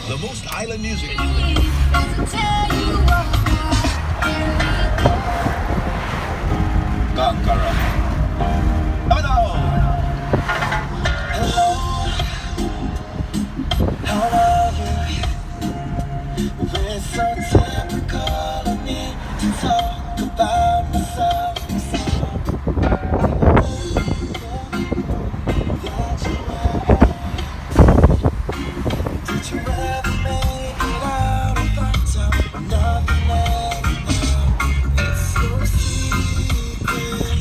The most island music. Kakara. Hello. How are you? We're so typical of me to talk about myself. Did you ever make it out of that time? Nothing else. It's so secret.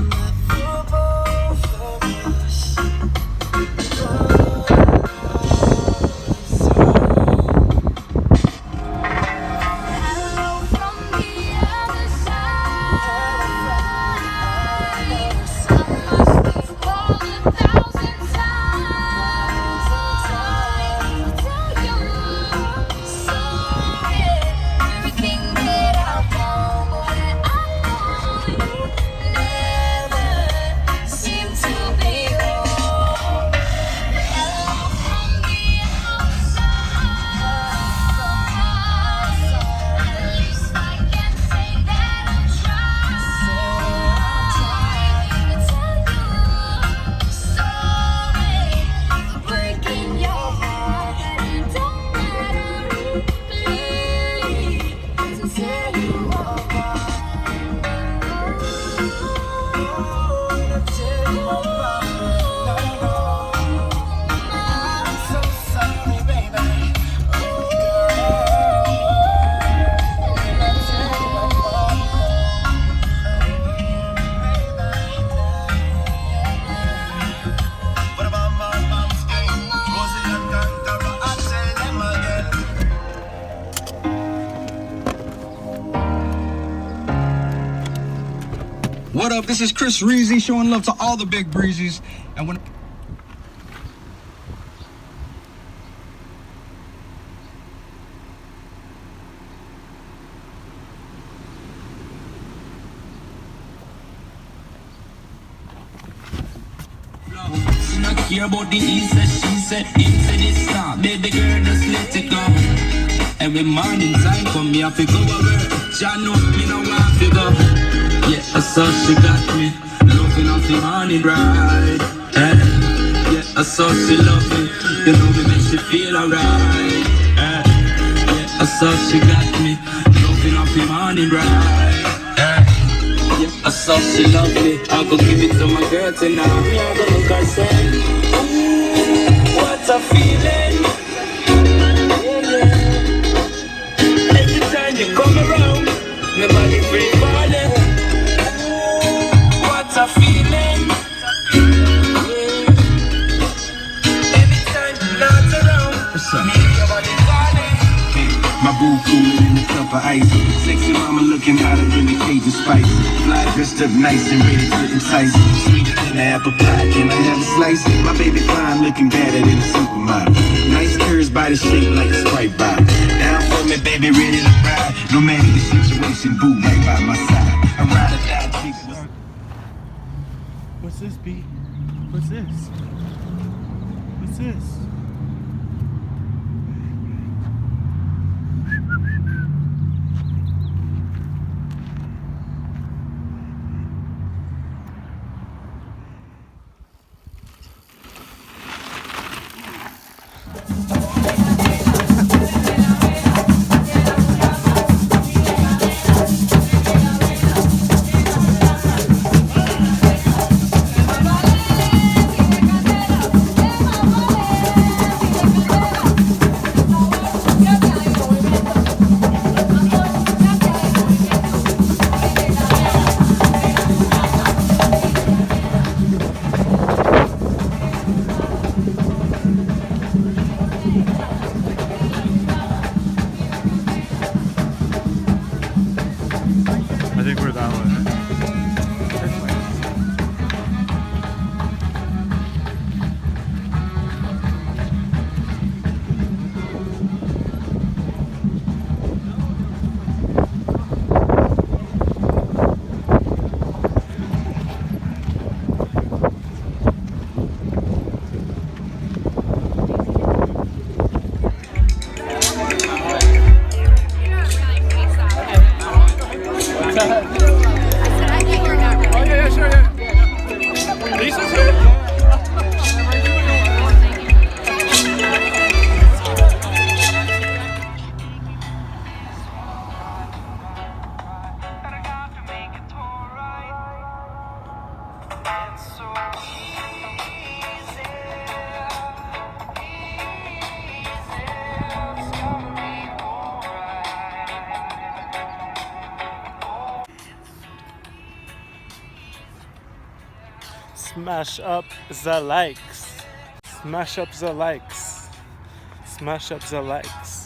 Not for both of us. Hello from the other side. I must have called 1,000 times. Tell you I'm sorry. Everything that I've done, boy, I know you never seem to be wrong. Hello from the outside. At least I can say that I'm trying to tell you sorry for breaking your heart. And it don't matter who bleeds to tear you apart. To tear you apart. I'm so sorry, baby. What about my mom's game? Rosie and Conqueror, I tell them again. What up? This is Chris Reezy showing love to all the big breezies. And when She not care about the he said, she said, him said it's not. Baby girl, just let it go. Every morning time come me, I fi go over. She know me no want to go. Yeah, that's how she got me. Loving off the morning ride. Yeah, that's how she love me. You know me make she feel alright. Yeah, that's how she got me. Loving off the morning ride. Yeah, that's how she love me. I go give it to my girl tonight. Me I go look her say, ooh, what a feeling. Yeah, yeah. Every time you come around, my body free falling. Ooh, what a feeling. Yeah. Every time you're not around, what's up? me and your body falling. My boo cooler in a cup of ice. Sexy mama looking hotter than the Cajun spice. Fly dressed up nice and ready to entice. Sweeter than an apple pie, can I have a slice? My baby fine looking better than a supermodel. Nice curves by the shape like a Sprite bottle. Down for me, baby, ready to ride. No matter the situation, boo right by my side. I ride or die, chick. What's this, B? What's this? What's this? Smash up the likes. Smash up the likes. Smash up the likes.